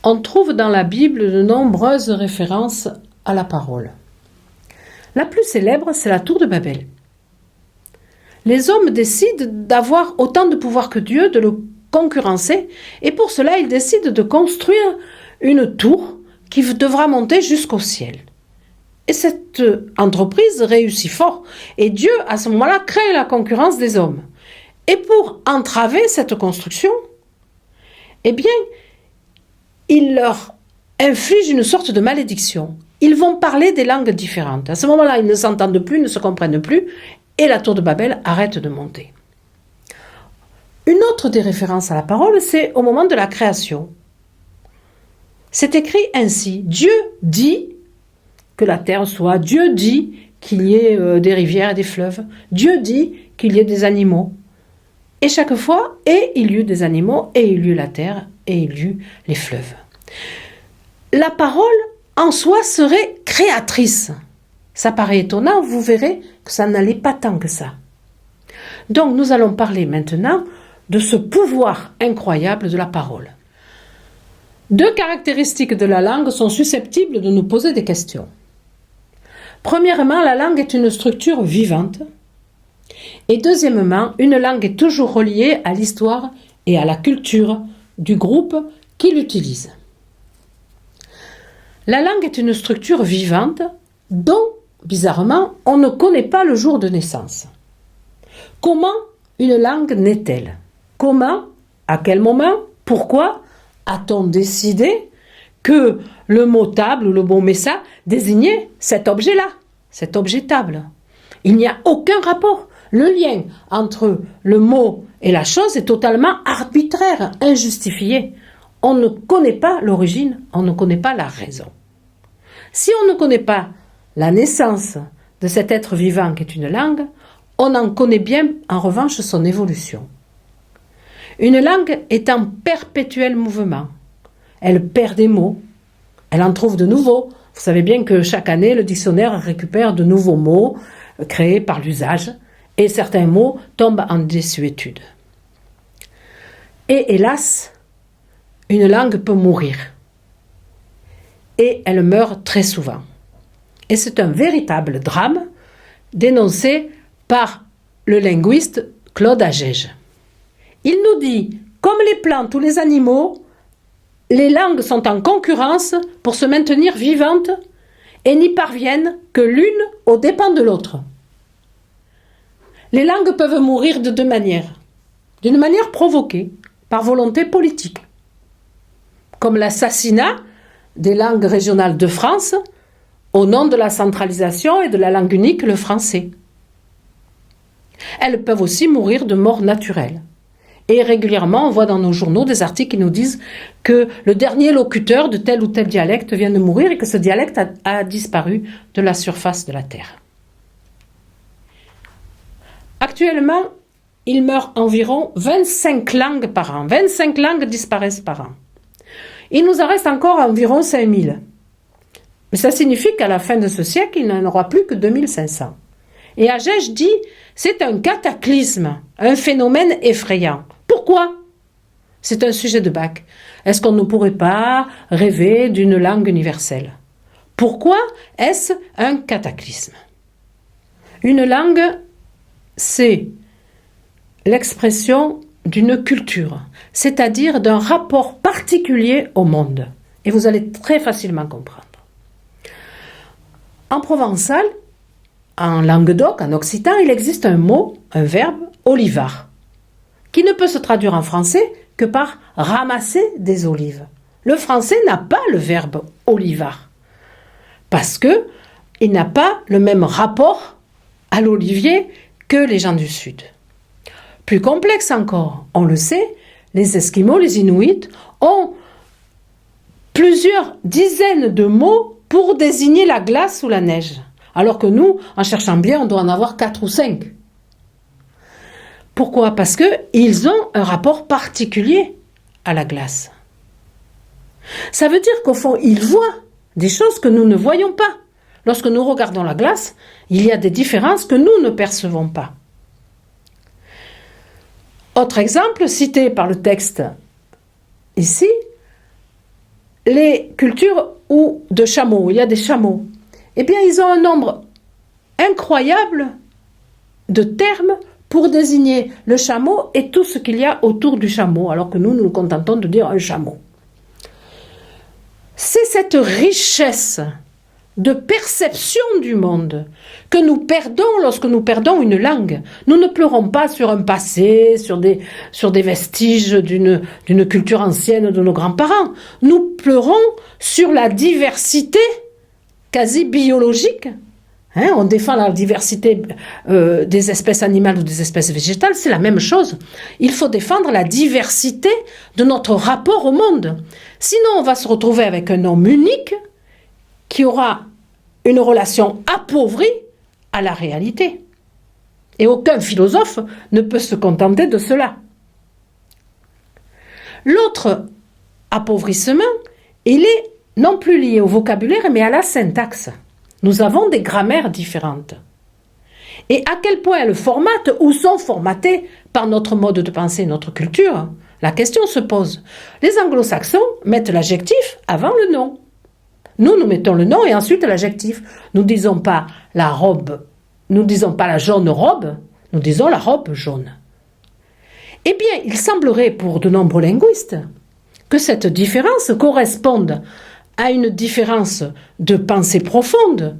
On trouve dans la Bible de nombreuses références à la parole. La plus célèbre, c'est la tour de Babel. Les hommes décident d'avoir autant de pouvoir que Dieu, de le concurrencer, et pour cela, ils décident de construire une tour qui devra monter jusqu'au ciel. Et cette entreprise réussit fort, et Dieu, à ce moment-là, crée la concurrence des hommes. Et pour entraver cette construction, eh bien, il leur inflige une sorte de malédiction. Ils vont parler des langues différentes. À ce moment-là, ils ne s'entendent plus, ne se comprennent plus, et la tour de Babel arrête de monter. Une autre des références à la parole, c'est au moment de la création. C'est écrit ainsi: Dieu dit que la terre soit, Dieu dit qu'il y ait des rivières et des fleuves, Dieu dit qu'il y ait des animaux. Et chaque fois, et il y eut des animaux, et il y eut la terre, et il y eut les fleuves. La parole, en soi, serait créatrice. Ça paraît étonnant, vous verrez que ça n'allait pas tant que ça. Donc, nous allons parler maintenant de ce pouvoir incroyable de la parole. Deux caractéristiques de la langue sont susceptibles de nous poser des questions. Premièrement, la langue est une structure vivante. Et deuxièmement, une langue est toujours reliée à l'histoire et à la culture du groupe qui l'utilise. La langue est une structure vivante dont, bizarrement, on ne connaît pas le jour de naissance. Comment une langue naît-elle? Comment? À quel moment? Pourquoi a-t-on décidé que le mot table ou le mot messa désignait cet objet-là, cet objet table? Il n'y a aucun rapport. Le lien entre le mot et la chose est totalement arbitraire, injustifié. On ne connaît pas l'origine, on ne connaît pas la raison. Si on ne connaît pas la naissance de cet être vivant qui est une langue, on en connaît bien en revanche son évolution. Une langue est en perpétuel mouvement. Elle perd des mots, elle en trouve de nouveaux. Vous savez bien que chaque année, le dictionnaire récupère de nouveaux mots créés par l'usage, et certains mots tombent en désuétude. Et hélas, une langue peut mourir. Et elle meurt très souvent. Et c'est un véritable drame dénoncé par le linguiste Claude Agege. Il nous dit, comme les plantes ou les animaux, les langues sont en concurrence pour se maintenir vivantes et n'y parviennent que l'une aux dépens de l'autre. Les langues peuvent mourir de deux manières. D'une manière provoquée, par volonté politique, comme l'assassinat des langues régionales de France au nom de la centralisation et de la langue unique, le français. Elles peuvent aussi mourir de mort naturelle. Et régulièrement, on voit dans nos journaux des articles qui nous disent que le dernier locuteur de tel ou tel dialecte vient de mourir et que ce dialecte a disparu de la surface de la Terre. Actuellement, il meurt environ 25 langues par an. 25 langues disparaissent par an. Il nous en reste encore environ 5000. Mais ça signifie qu'à la fin de ce siècle, il n'y en aura plus que 2500. Et Agege dit, c'est un cataclysme, un phénomène effrayant. Pourquoi? C'est un sujet de bac. Est-ce qu'on ne pourrait pas rêver d'une langue universelle? Pourquoi est-ce un cataclysme? Une langue, c'est l'expression d'une culture, c'est-à-dire d'un rapport particulier au monde. Et vous allez très facilement comprendre. En provençal, en Languedoc, en occitan, il existe un mot, un verbe, olivar, qui ne peut se traduire en français que par ramasser des olives. Le français n'a pas le verbe olivar, parce que il n'a pas le même rapport à l'olivier que les gens du Sud. Plus complexe encore, on le sait, les Esquimaux, les Inuits ont plusieurs dizaines de mots pour désigner la glace ou la neige. Alors que nous, en cherchant bien, on doit en avoir 4 ou 5. Pourquoi? Parce qu'ils ont un rapport particulier à la glace. Ça veut dire qu'au fond, ils voient des choses que nous ne voyons pas. Lorsque nous regardons la glace, il y a des différences que nous ne percevons pas. Autre exemple cité par le texte ici, les cultures où de chameaux, il y a des chameaux, eh bien ils ont un nombre incroyable de termes pour désigner le chameau et tout ce qu'il y a autour du chameau, alors que nous nous contentons de dire un chameau. C'est cette richesse de perception du monde que nous perdons lorsque nous perdons une langue. Nous ne pleurons pas sur un passé, sur des vestiges d'une culture ancienne de nos grands-parents. Nous pleurons sur la diversité quasi biologique. On défend la diversité des espèces animales ou des espèces végétales, c'est la même chose. Il faut défendre la diversité de notre rapport au monde. Sinon, on va se retrouver avec un homme unique qui aura une relation appauvrie à la réalité. Et aucun philosophe ne peut se contenter de cela. L'autre appauvrissement, il est non plus lié au vocabulaire, mais à la syntaxe. Nous avons des grammaires différentes. Et à quel point elles formatent ou sont formatées par notre mode de pensée, notre culture, la question se pose. Les anglo-saxons mettent l'adjectif avant le nom. Nous mettons le nom et ensuite l'adjectif. Nous ne disons pas la robe, nous ne disons pas la jaune robe, nous disons la robe jaune. Eh bien, il semblerait pour de nombreux linguistes que cette différence corresponde à une différence de pensée profonde,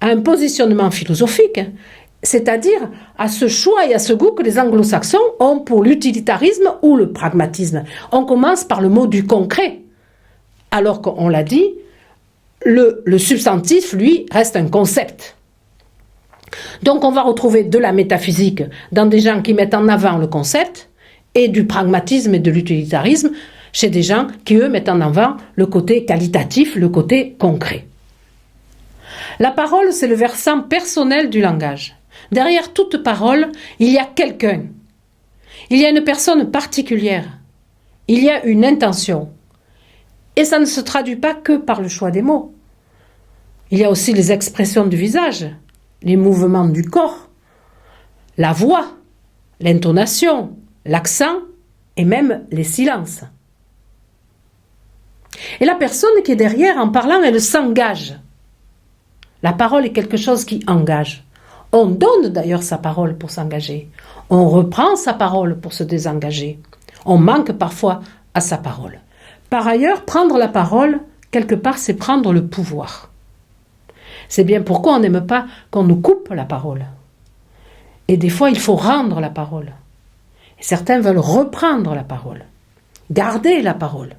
à un positionnement philosophique, c'est-à-dire à ce choix et à ce goût que les anglo-saxons ont pour l'utilitarisme ou le pragmatisme. On commence par le mot du concret, alors qu'on l'a dit, le substantif, lui, reste un concept. Donc on va retrouver de la métaphysique dans des gens qui mettent en avant le concept et du pragmatisme et de l'utilitarisme chez des gens qui, eux, mettent en avant le côté qualitatif, le côté concret. La parole, c'est le versant personnel du langage. Derrière toute parole, il y a quelqu'un. Il y a une personne particulière. Il y a une intention. Et ça ne se traduit pas que par le choix des mots. Il y a aussi les expressions du visage, les mouvements du corps, la voix, l'intonation, l'accent et même les silences. Et la personne qui est derrière, en parlant, elle s'engage. La parole est quelque chose qui engage. On donne d'ailleurs sa parole pour s'engager. On reprend sa parole pour se désengager. On manque parfois à sa parole. Par ailleurs, prendre la parole, quelque part, c'est prendre le pouvoir. C'est bien pourquoi on n'aime pas qu'on nous coupe la parole. Et des fois, il faut rendre la parole. Et certains veulent reprendre la parole, garder la parole,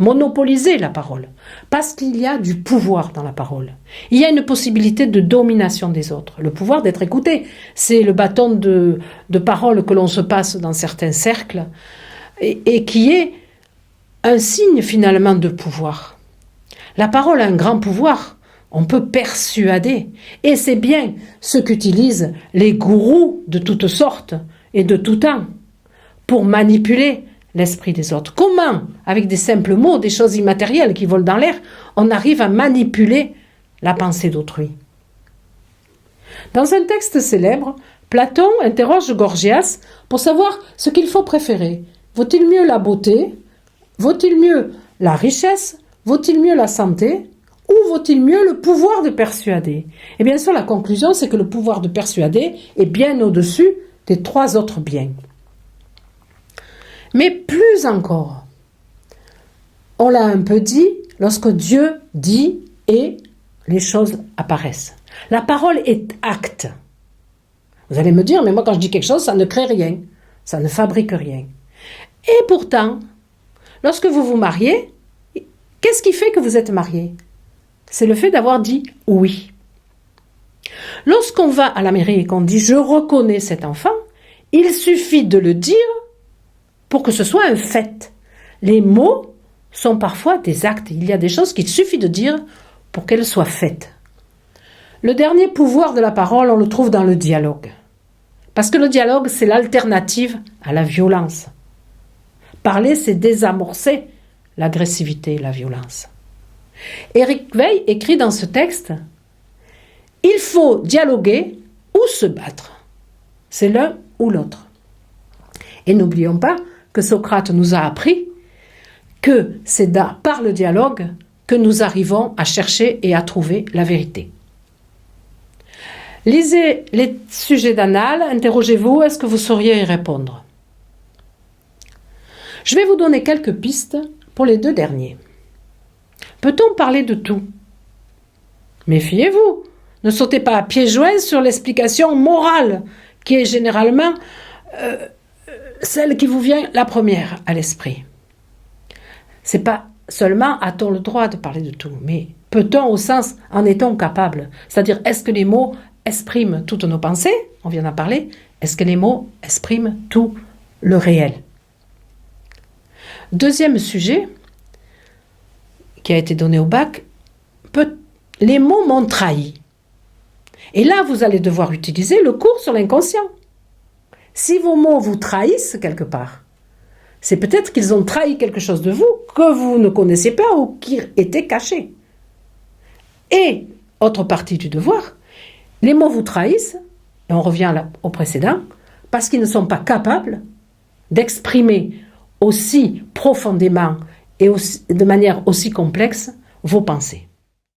monopoliser la parole, parce qu'il y a du pouvoir dans la parole. Il y a une possibilité de domination des autres, le pouvoir d'être écouté. C'est le bâton de parole que l'on se passe dans certains cercles et qui est un signe finalement de pouvoir. La parole a un grand pouvoir. On peut persuader. Et c'est bien ce qu'utilisent les gourous de toutes sortes et de tout temps pour manipuler l'esprit des autres. Comment, avec des simples mots, des choses immatérielles qui volent dans l'air, on arrive à manipuler la pensée d'autrui? Dans un texte célèbre, Platon interroge Gorgias pour savoir ce qu'il faut préférer. Vaut-il mieux la beauté? Vaut-il mieux la richesse? Vaut-il mieux la santé? Ou vaut-il mieux le pouvoir de persuader? Et bien sûr, la conclusion, c'est que le pouvoir de persuader est bien au-dessus des trois autres biens. Mais plus encore, on l'a un peu dit, lorsque Dieu dit et les choses apparaissent. La parole est acte. Vous allez me dire, mais moi quand je dis quelque chose, ça ne crée rien, ça ne fabrique rien. Et pourtant, lorsque vous vous mariez, qu'est-ce qui fait que vous êtes marié? C'est le fait d'avoir dit oui. Lorsqu'on va à la mairie et qu'on dit « je reconnais cet enfant », il suffit de le dire pour que ce soit un fait. Les mots sont parfois des actes. Il y a des choses qu'il suffit de dire pour qu'elles soient faites. Le dernier pouvoir de la parole, on le trouve dans le dialogue. Parce que le dialogue, c'est l'alternative à la violence. Parler, c'est désamorcer l'agressivité, la violence. Éric Veil écrit dans ce texte « Il faut dialoguer ou se battre. C'est l'un ou l'autre. » Et n'oublions pas que Socrate nous a appris que c'est par le dialogue que nous arrivons à chercher et à trouver la vérité. Lisez les sujets d'Annales, interrogez-vous, est-ce que vous sauriez y répondre? Je vais vous donner quelques pistes pour les 2 derniers. Peut-on parler de tout? Méfiez-vous, ne sautez pas à pieds joints sur l'explication morale, qui est généralement celle qui vous vient la première à l'esprit. C'est pas seulement a-t-on le droit de parler de tout, mais peut-on au sens en est-on capable? C'est-à-dire, est-ce que les mots expriment toutes nos pensées? On vient d'en parler. Est-ce que les mots expriment tout le réel? Deuxième sujet qui a été donné au bac, les mots m'ont trahi. Et là, vous allez devoir utiliser le cours sur l'inconscient. Si vos mots vous trahissent quelque part, c'est peut-être qu'ils ont trahi quelque chose de vous que vous ne connaissiez pas ou qui était caché. Et, autre partie du devoir, les mots vous trahissent, et on revient au précédent, parce qu'ils ne sont pas capables d'exprimer aussi profondément et de manière aussi complexe vos pensées.